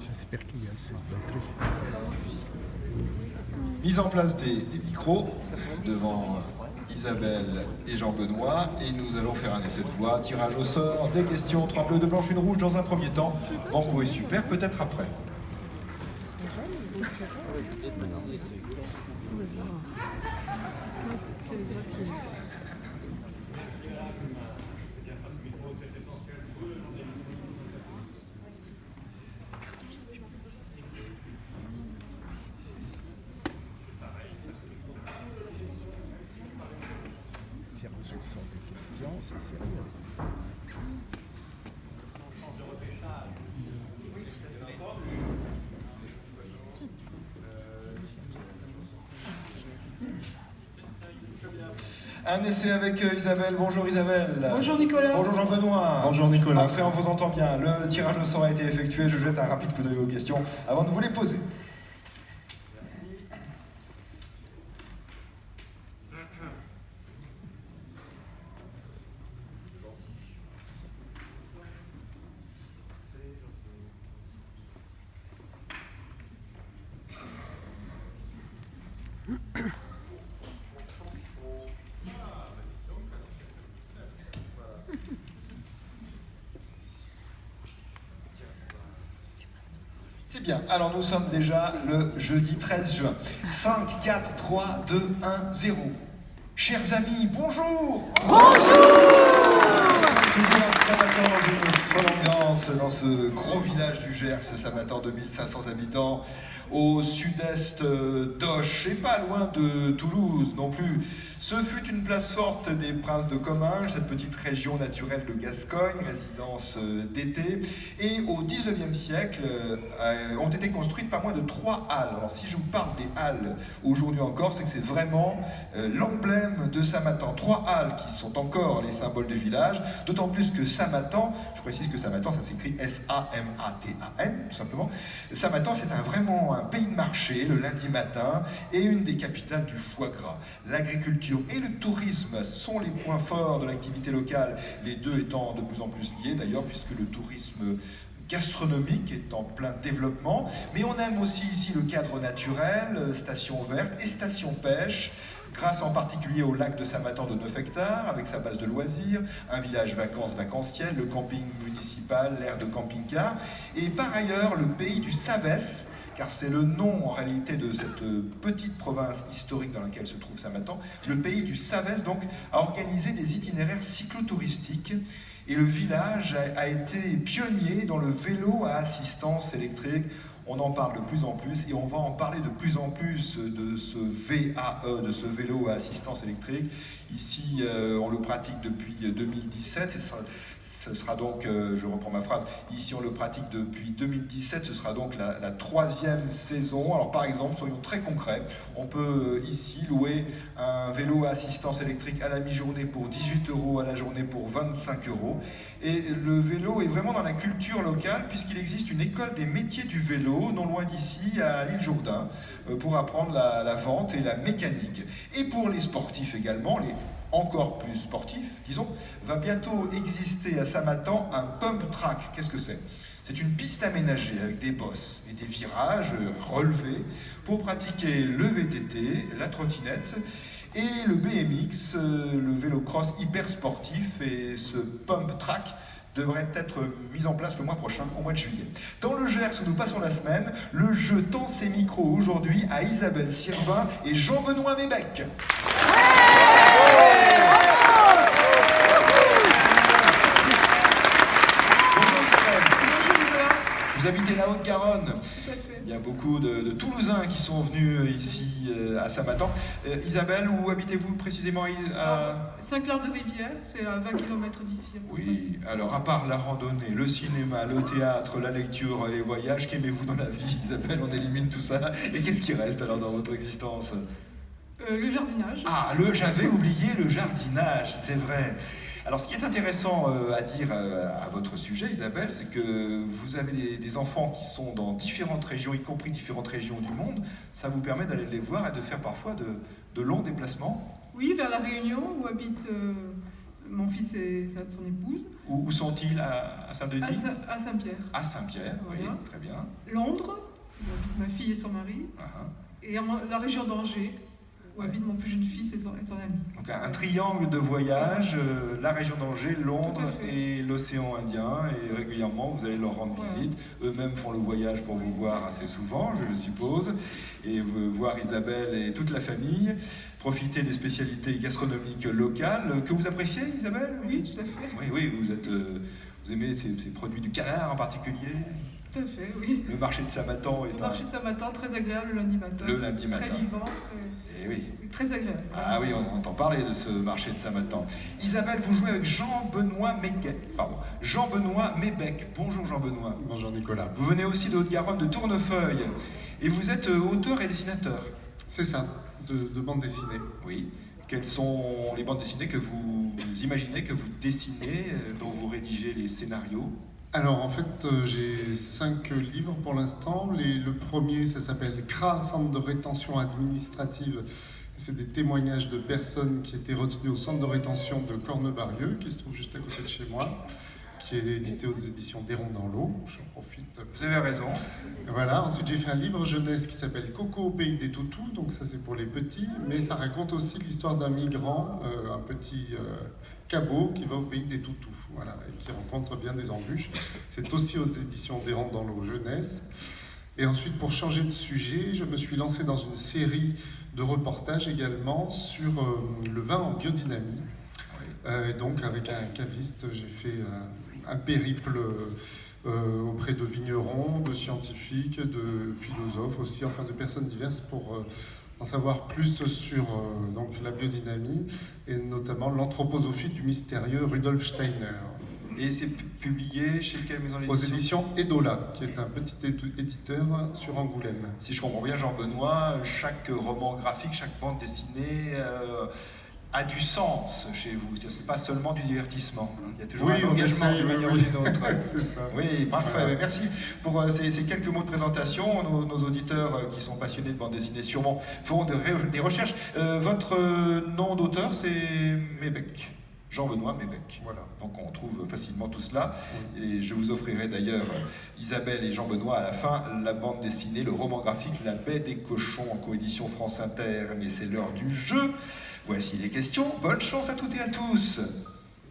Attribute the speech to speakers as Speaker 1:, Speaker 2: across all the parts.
Speaker 1: J'espère qu'il y a cette batterie.
Speaker 2: Mise en place des micros devant Isabelle et Jean-Benoît, et nous allons faire un essai de voix, tirage au sort, des questions, 3 bleus, 2 blanches, 1 rouge dans un premier temps. Banco est super, peut-être après.
Speaker 1: Tirage au sort des questions, c'est sérieux.
Speaker 2: Un essai avec Isabelle. Bonjour Isabelle.
Speaker 3: Bonjour Nicolas.
Speaker 2: Bonjour Jean-Benoît.
Speaker 1: Bonjour Nicolas.
Speaker 2: Parfait, on vous entend bien. Le tirage au sort a été effectué. Je jette un rapide coup d'œil aux questions avant de vous les poser. C'est bien. Alors nous sommes déjà le jeudi 13 juin. 5, 4, 3, 2, 1, 0. Chers amis, bonjour. Toujours à Samatan dans une folle ambiance, dans ce gros village du Gers, Samatan 2500 habitants, au sud-est d'Auch et pas loin de Toulouse non plus. Ce fut une place forte des princes de Comminges, cette petite région naturelle de Gascogne, résidence d'été. Et au 19e siècle, ont été construites pas moins de 3 halles. Alors si je vous parle des halles aujourd'hui encore, c'est que c'est vraiment l'emblème de Samatan. 3 halles qui sont encore les symboles du village, d'autant plus que Samatan, je précise que Samatan, ça s'écrit S-A-M-A-T-A-N, tout simplement. Samatan, c'est vraiment un pays de marché le lundi matin et une des capitales du foie gras. L'agriculture et le tourisme sont les points forts de l'activité locale, les deux étant de plus en plus liés d'ailleurs, puisque le tourisme gastronomique est en plein développement, mais on aime aussi ici le cadre naturel, station verte et station pêche, grâce en particulier au lac de Samatan de 9 hectares, avec sa base de loisirs, un village vacances-vacanciel, le camping municipal, l'aire de camping-car, et par ailleurs le pays du Savès, car c'est le nom en réalité de cette petite province historique dans laquelle se trouve Samatan. Le pays du Savès donc a organisé des itinéraires cyclotouristiques et le village a été pionnier dans le vélo à assistance électrique. On en parle de plus en plus et on va en parler de plus en plus de ce VAE, de ce vélo à assistance électrique. Ici, on le pratique depuis 2017. Ce sera donc, je reprends ma phrase, ici on le pratique depuis 2017, ce sera donc la 3e saison. Alors par exemple, soyons très concrets, on peut ici louer un vélo à assistance électrique à la mi-journée pour 18 €, à la journée pour 25 €. Et le vélo est vraiment dans la culture locale puisqu'il existe une école des métiers du vélo, non loin d'ici, à l'île Jourdain, pour apprendre la vente et la mécanique. Et pour les sportifs également, les encore plus sportif, disons, va bientôt exister à Samatan un pump track. Qu'est-ce que c'est ? C'est une piste aménagée avec des bosses et des virages relevés pour pratiquer le VTT, la trottinette et le BMX, le vélo cross hyper sportif. Et ce pump track devrait être mis en place le mois prochain, au mois de juillet. Dans le Gers où nous passons la semaine, le jeu tend ses micros aujourd'hui à Isabelle Sirvin et Jean-Benoît Mébec. Vous habitez la Haute-Garonne.
Speaker 3: Tout à fait.
Speaker 2: Il y a beaucoup de Toulousains qui sont venus ici à Samatan. Isabelle, où habitez-vous précisément
Speaker 3: Saint-Clair-de-Rivière, c'est à 20 km d'ici.
Speaker 2: Oui, alors à part la randonnée, le cinéma, le théâtre, la lecture et les voyages, qu'aimez-vous dans la vie, Isabelle? On élimine tout ça. Et qu'est-ce qui reste alors dans votre existence?
Speaker 3: Le jardinage.
Speaker 2: Ah, j'avais oublié le jardinage, c'est vrai. Alors, ce qui est intéressant à dire à votre sujet, Isabelle, c'est que vous avez des enfants qui sont dans différentes régions, y compris différentes régions du monde. Ça vous permet d'aller les voir et de faire parfois de longs déplacements.
Speaker 3: Oui, vers La Réunion, où habite Mon fils et son épouse.
Speaker 2: Où sont-ils à Saint-Denis?
Speaker 3: À Saint-Pierre.
Speaker 2: À Saint-Pierre,
Speaker 3: Voilà.
Speaker 2: oui, très bien.
Speaker 3: Londres, où habitent ma fille et son mari. Et la région d'Angers, où habite mon plus jeune fils et son ami.
Speaker 2: Donc un triangle de voyage, la région d'Angers, Londres et l'océan Indien, et régulièrement vous allez leur rendre visite. Eux-mêmes font le voyage pour vous voir assez souvent, je le suppose, et voir Isabelle et toute la famille, profiter des spécialités gastronomiques locales que vous appréciez, Isabelle?
Speaker 3: Oui, tout à fait.
Speaker 2: Oui, vous aimez ces produits du canard en particulier?
Speaker 3: Tout à fait, oui.
Speaker 2: Le marché de Samatan est
Speaker 3: Le marché de Samatan, très agréable le lundi matin.
Speaker 2: Le lundi matin.
Speaker 3: Très vivant,
Speaker 2: Et oui.
Speaker 3: très agréable.
Speaker 2: Ah oui, on entend parler de ce marché de Samatan. Isabelle, vous jouez avec Jean-Benoît Mébec. Bonjour Jean-Benoît.
Speaker 4: Bonjour Nicolas.
Speaker 2: Vous venez aussi de Haute-Garonne, de Tournefeuille. Et vous êtes auteur et dessinateur.
Speaker 4: C'est ça, de bande dessinée.
Speaker 2: Oui. Quelles sont les bandes dessinées que vous imaginez, que vous dessinez, dont vous rédigez les scénarios?
Speaker 4: Alors en fait, j'ai 5 livres pour l'instant. Le premier, ça s'appelle CRA, Centre de rétention administrative. C'est des témoignages de personnes qui étaient retenues au centre de rétention de Cornebarieux, qui se trouve juste à côté de chez moi, qui est édité aux éditions d'Héron dans l'eau. J'en profite.
Speaker 2: Vous avez raison.
Speaker 4: Voilà, ensuite j'ai fait un livre jeunesse qui s'appelle Coco au pays des toutous, donc ça c'est pour les petits, mais ça raconte aussi l'histoire d'un migrant, un petit cabot qui va au pays des toutous, voilà, et qui rencontre bien des embûches. C'est aussi aux éditions d'Héron dans l'eau jeunesse. Et ensuite, pour changer de sujet, je me suis lancé dans une série de reportages également sur le vin en biodynamie. Et donc avec un caviste, j'ai fait un périple auprès de vignerons, de scientifiques, de philosophes aussi, enfin de personnes diverses pour en savoir plus sur donc la biodynamie et notamment l'anthroposophie du mystérieux Rudolf Steiner.
Speaker 2: Et c'est publié chez quelle maison d'édition?
Speaker 4: Aux éditions Edola, qui est un petit éditeur sur Angoulême.
Speaker 2: Si je comprends bien, Jean-Benoît, chaque roman graphique, chaque bande dessinée a du sens chez vous. Ce n'est pas seulement du divertissement. Il y a toujours un engagement d'une manière ou d'une autre.
Speaker 4: C'est ça.
Speaker 2: Oui, parfait.
Speaker 4: Voilà.
Speaker 2: Merci pour ces quelques mots de présentation. Nos auditeurs qui sont passionnés de bande dessinée sûrement feront des recherches. Votre nom d'auteur, c'est Mébec. Jean-Benoît Mébec.
Speaker 4: Voilà.
Speaker 2: Donc on trouve facilement tout cela. Et je vous offrirai d'ailleurs, Isabelle et Jean-Benoît, à la fin, la bande dessinée, le roman graphique La Baie des Cochons en coédition France Inter. Mais c'est l'heure du jeu. Voici les questions. Bonne chance à toutes et à tous.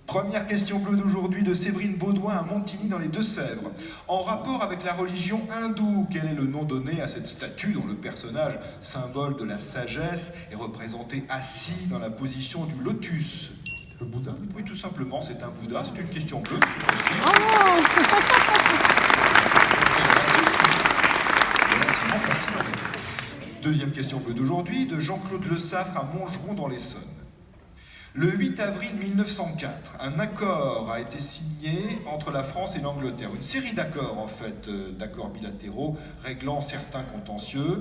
Speaker 2: Première question bleue d'aujourd'hui de Séverine Baudouin à Montigny dans les Deux-Sèvres. En rapport avec la religion hindoue, quel est le nom donné à cette statue dont le personnage, symbole de la sagesse, est représenté assis dans la position du lotus?
Speaker 4: Le Bouddha.
Speaker 2: Oui, tout simplement, c'est un Bouddha. C'est une question bleue. Relativement facile. Deuxième question bleue d'aujourd'hui, de Jean-Claude Le Saffre à Montgeron dans l'Essonne. Le 8 avril 1904, un accord a été signé entre la France et l'Angleterre. Une série d'accords, en fait, d'accords bilatéraux réglant certains contentieux.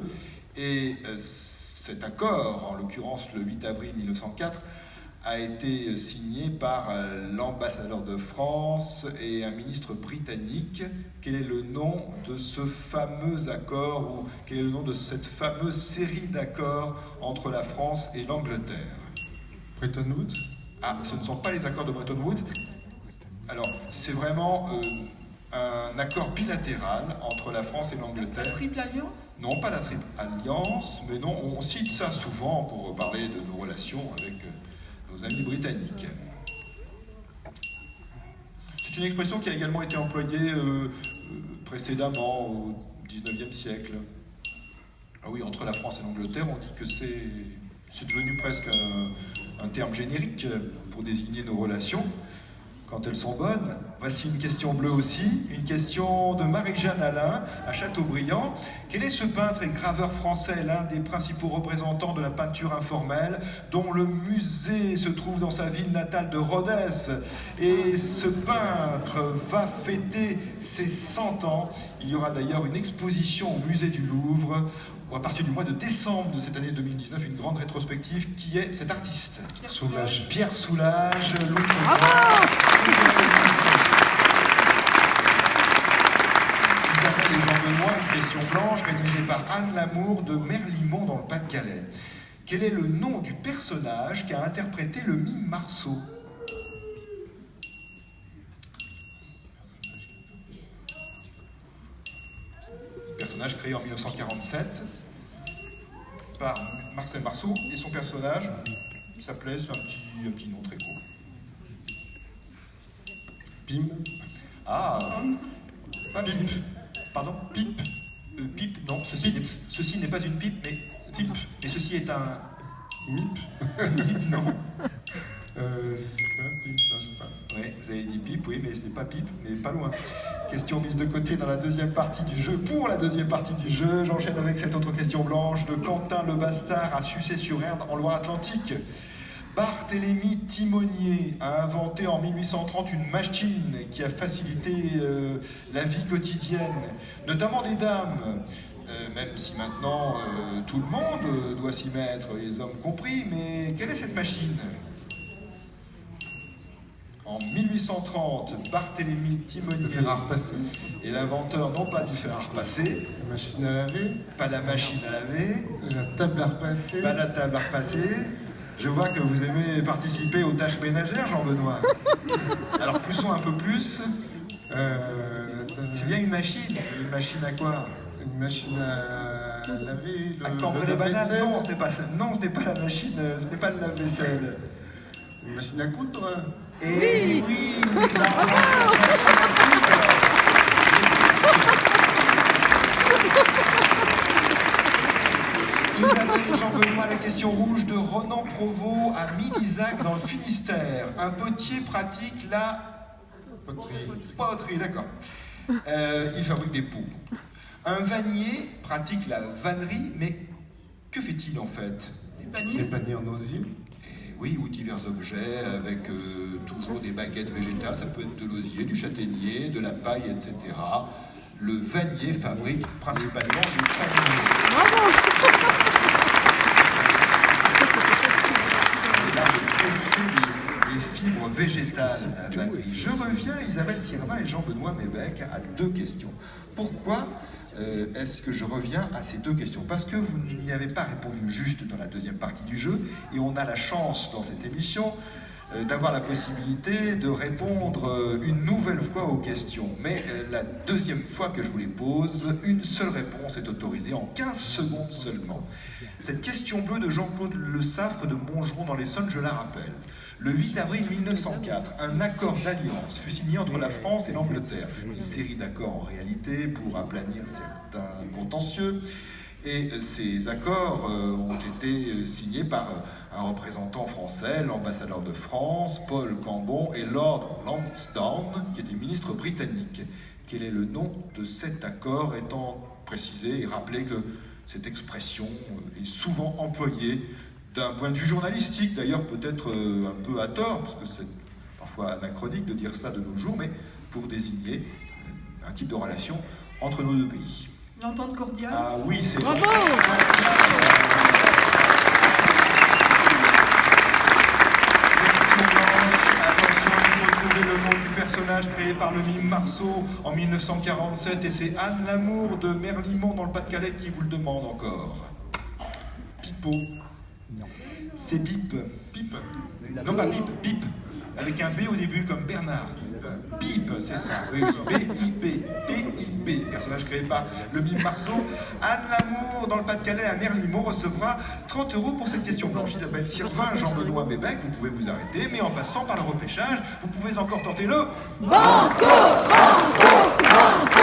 Speaker 2: Et cet accord, en l'occurrence le 8 avril 1904, a été signé par l'ambassadeur de France et un ministre britannique. Quel est le nom de ce fameux accord, ou quel est le nom de cette fameuse série d'accords entre la France et l'Angleterre?
Speaker 4: Bretton Woods.
Speaker 2: Ah, ce ne sont pas les accords de Bretton Woods. Alors, c'est vraiment un accord bilatéral entre la France et l'Angleterre.
Speaker 3: La Triple Alliance?
Speaker 2: Non, pas la Triple Alliance, mais non, on cite ça souvent pour parler de nos relations avec nos amis britanniques. C'est une expression qui a également été employée précédemment au XIXe siècle. Ah oui, entre la France et l'Angleterre, on dit que c'est devenu presque un terme générique pour désigner nos relations quand elles sont bonnes. Voici une question bleue aussi, une question de Marie-Jeanne Alain à Châteaubriand. Quel est ce peintre et graveur français, l'un des principaux représentants de la peinture informelle, dont le musée se trouve dans sa ville natale de Rhodes? Et ce peintre va fêter ses 100 ans. Il y aura d'ailleurs une exposition au musée du Louvre à partir du mois de décembre de cette année 2019, une grande rétrospective qui est cet artiste.
Speaker 4: Soulage.
Speaker 2: Pierre Soulage, Isabelle et Jean-Benoît, une question blanche rédigée par Anne Lamour de Merlimont dans le Pas-de-Calais. Quel est le nom du personnage qu'a interprété le mime Marceau? personnage créé en 1947 par Marcel Marceau, et son personnage s'appelait, c'est un petit nom très court.
Speaker 4: Pim.
Speaker 2: Ah, pas Pip. Pardon? Pipe. Pipe, non, ceci n'est pas une pipe, mais type. Et ceci est un...
Speaker 4: Mip.
Speaker 2: Mip, non.
Speaker 4: Pip, non, je sais pas.
Speaker 2: Oui, vous avez dit pipe, oui, mais ce n'est pas pipe, mais pas loin. Question mise de côté dans la deuxième partie du jeu. Pour la deuxième partie du jeu, j'enchaîne avec cette autre question blanche de Quentin Le Bastard à Sucé-sur-Erdre en Loire-Atlantique. Barthélemy Timonier a inventé en 1830 une machine qui a facilité la vie quotidienne, notamment des dames, même si maintenant tout le monde doit s'y mettre, les hommes compris, mais quelle est cette machine ? En 1830, Barthélemy Timonier
Speaker 4: Le fer à repasser.
Speaker 2: est l'inventeur non pas du fer à repasser,
Speaker 4: La machine à laver.
Speaker 2: pas la machine à laver,
Speaker 4: La table à repasser.
Speaker 2: pas la table à repasser. Je vois que vous aimez participer aux tâches ménagères, Jean-Benoît. Alors poussons un peu plus. C'est bien une machine. Une machine à quoi?
Speaker 4: Une machine à laver.
Speaker 2: À cambrer les bananes? Non, ce n'est pas ça. Non, ce n'est pas la machine, ce n'est pas le lave-vaisselle.
Speaker 4: Une machine à coudre.
Speaker 2: Et oui, Isabelle et Jean-Benoît, la question rouge de Ronan Provost à Milizac dans le Finistère. Un potier pratique la poterie, d'accord. Il fabrique des pots. Un vannier pratique la vannerie, mais que fait-il en fait?
Speaker 4: Des paniers en osier.
Speaker 2: Oui, ou divers objets avec toujours des baguettes végétales, ça peut être de l'osier, du châtaignier, de la paille, etc. Le vannier fabrique principalement du panier. C'est là de presser les fibres végétales, la vannerie. Je reviens, Isabelle Sirvin et Jean-Benoît Mébec, à deux questions. Pourquoi est-ce que je reviens à ces deux questions? Parce que vous n'y avez pas répondu juste dans la deuxième partie du jeu, et on a la chance dans cette émission d'avoir la possibilité de répondre une nouvelle fois aux questions. Mais la deuxième fois que je vous les pose, une seule réponse est autorisée en 15 secondes seulement. Cette question bleue de Jean-Claude Le Saffre de Montgeron dans l'Essonne, je la rappelle. Le 8 avril 1904, un accord d'alliance fut signé entre la France et l'Angleterre. Une série d'accords en réalité pour aplanir certains contentieux. Et ces accords ont été signés par un représentant français, l'ambassadeur de France, Paul Cambon, et Lord Lansdowne, qui était ministre britannique. Quel est le nom de cet accord, étant précisé et rappelé que cette expression est souvent employée d'un point de vue journalistique, d'ailleurs peut-être un peu à tort, parce que c'est parfois anachronique de dire ça de nos jours, mais pour désigner un type de relation entre nos deux pays.
Speaker 3: L'entente cordiale.
Speaker 2: Ah oui, c'est
Speaker 5: bravo.
Speaker 2: Question blanche. Attention, il faut trouver le nom du personnage créé par le mime Marceau en 1947, et c'est Anne Lamour de Merlimont dans le Pas-de-Calais qui vous le demande encore. Pipo.
Speaker 1: Non.
Speaker 2: C'est Bip. Pipe. Non, pas Bip, Bip. Avec un B au début, comme Bernard. Bip, c'est ça. Oui, B-I-P. B-I-P. Personnage créé par le mime Marceau. Anne Lamour, dans le Pas-de-Calais, à Merlimont, recevra 30 € pour cette question blanche. Isabelle Sirvin, Jean-Benoît Mébec, vous pouvez vous arrêter, mais en passant par le repêchage, vous pouvez encore tenter le...
Speaker 5: Banco, banco, banco,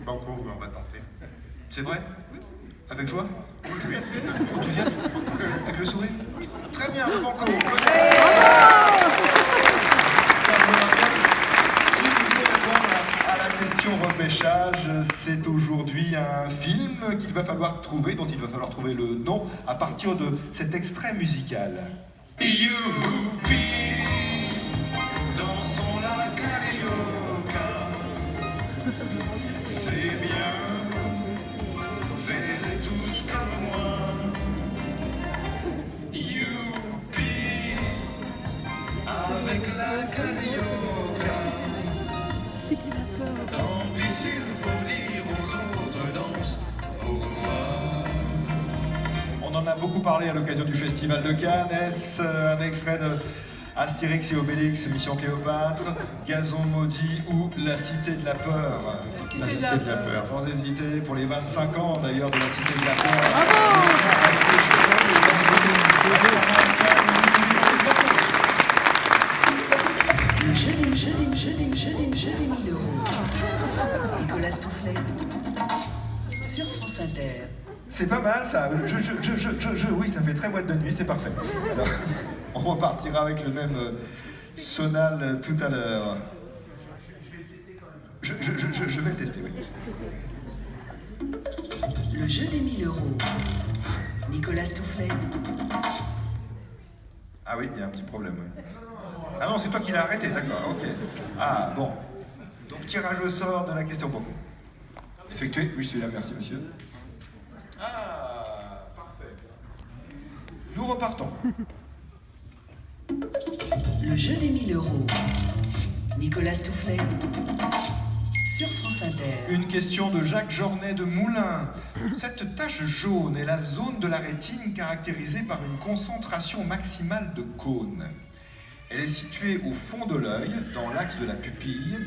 Speaker 4: Banco, on va tenter.
Speaker 2: C'est vrai? Avec joie? Oui. Enthousiasme? Avec le sourire? Très bien, le banco. Si vous voulez répondre à la question repêchage, c'est aujourd'hui un film qu'il va falloir trouver, dont il va falloir trouver le nom à partir de cet extrait musical. Youpi, dansons la carioca, c'est bien. Faites tous comme moi. Youpi, avec la carioca. Tant pis s'il faut dire aux autres danse pourquoi. On en a beaucoup parlé à l'occasion du Festival de Cannes. Est-ce un extrait de Astérix et Obélix, Mission Cléopâtre, Gazon maudit ou La Cité de la Peur.
Speaker 4: La Cité de la Peur.
Speaker 2: Sans hésiter, pour les 25 ans d'ailleurs de La Cité de la Peur.
Speaker 6: Le jeu des 1000 euros. Nicolas Toufflet sur France Inter.
Speaker 2: C'est pas mal ça, oui, ça fait très boîte de nuit, c'est parfait. Alors, on repartira avec le même sonal tout à l'heure. Je vais le tester, oui.
Speaker 6: Le jeu des 1000 euros. Nicolas Toufflet.
Speaker 2: Ah oui, il y a un petit problème. Oui. Ah non, c'est toi qui l'as arrêté, d'accord, ok. Ah bon. Donc tirage au sort de la question pour vous. Effectué? Oui, je suis là, merci monsieur. Ah, parfait. Nous repartons.
Speaker 6: Le jeu des 1000 euros. Nicolas Toufflet sur France Inter.
Speaker 2: Une question de Jacques Jornet de Moulins. Cette tache jaune est la zone de la rétine caractérisée par une concentration maximale de cônes. Elle est située au fond de l'œil, dans l'axe de la pupille.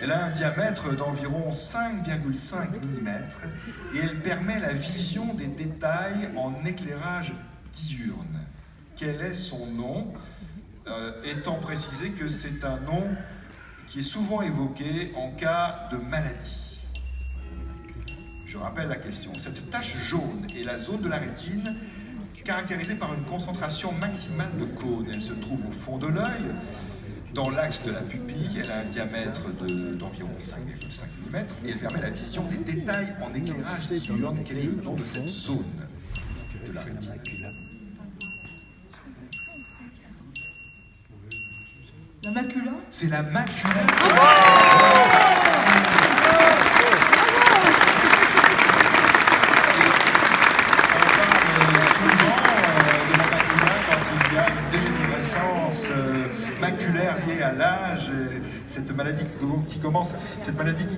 Speaker 2: Elle a un diamètre d'environ 5,5 mm et elle permet la vision des détails en éclairage diurne. Quel est son nom? Étant précisé que c'est un nom qui est souvent évoqué en cas de maladie. Je rappelle la question. Cette tache jaune est la zone de la rétine caractérisée par une concentration maximale de cônes. Elle se trouve au fond de l'œil, dans l'axe de la pupille. Elle a un diamètre d'environ 5,5 mm et elle permet la vision des détails en éclairage diurne. Quel est le nom de cette zone de la rétine?
Speaker 3: La macula?
Speaker 2: C'est la macula. Maculaire liée à l'âge, cette maladie qui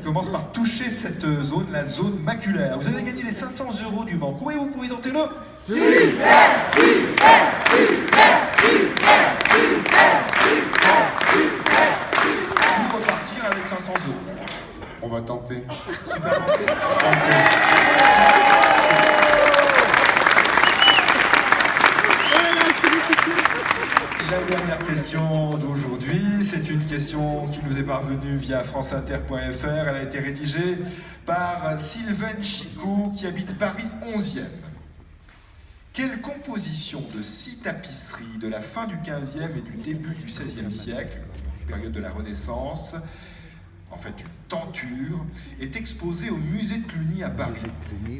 Speaker 2: commence par toucher cette zone, la zone maculaire. Vous avez gagné les 500 € du banc. Oui, vous pouvez tenter le Vous repartir avec 500 €.
Speaker 4: On va tenter.
Speaker 2: Super. La dernière question d'aujourd'hui, c'est une question qui nous est parvenue via franceinter.fr. Elle a été rédigée par Sylvain Chicot qui habite Paris 11e. Quelle composition de 6 tapisseries de la fin du 15e et du début du 16e siècle, période de la Renaissance, en fait une tenture, est exposée au musée de Cluny à Paris?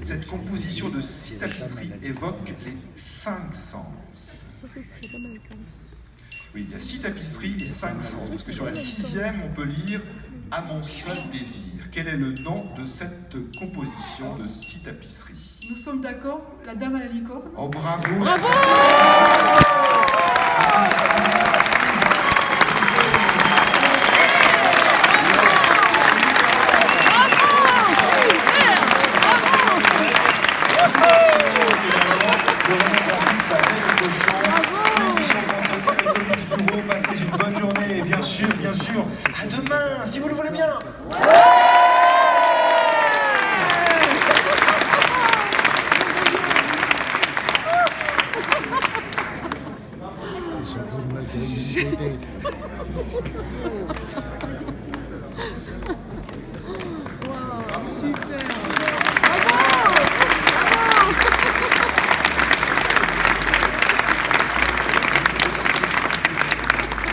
Speaker 2: Cette composition de 6 tapisseries évoque les 5 sens. Oui, il y a 6 tapisseries et 5 sens, parce que sur la 6e, on peut lire « À mon seul désir ». Quel est le nom de cette composition de 6 tapisseries?
Speaker 3: Nous sommes d'accord, la dame à la licorne?
Speaker 2: Oh, bravo!
Speaker 5: Bravo!
Speaker 2: Passez une bonne journée et bien sûr, à demain, si vous le voulez bien.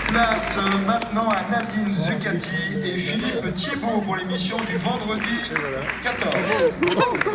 Speaker 2: Place maintenant à Nadine Zucati et Philippe Thiebaud pour l'émission du vendredi 14.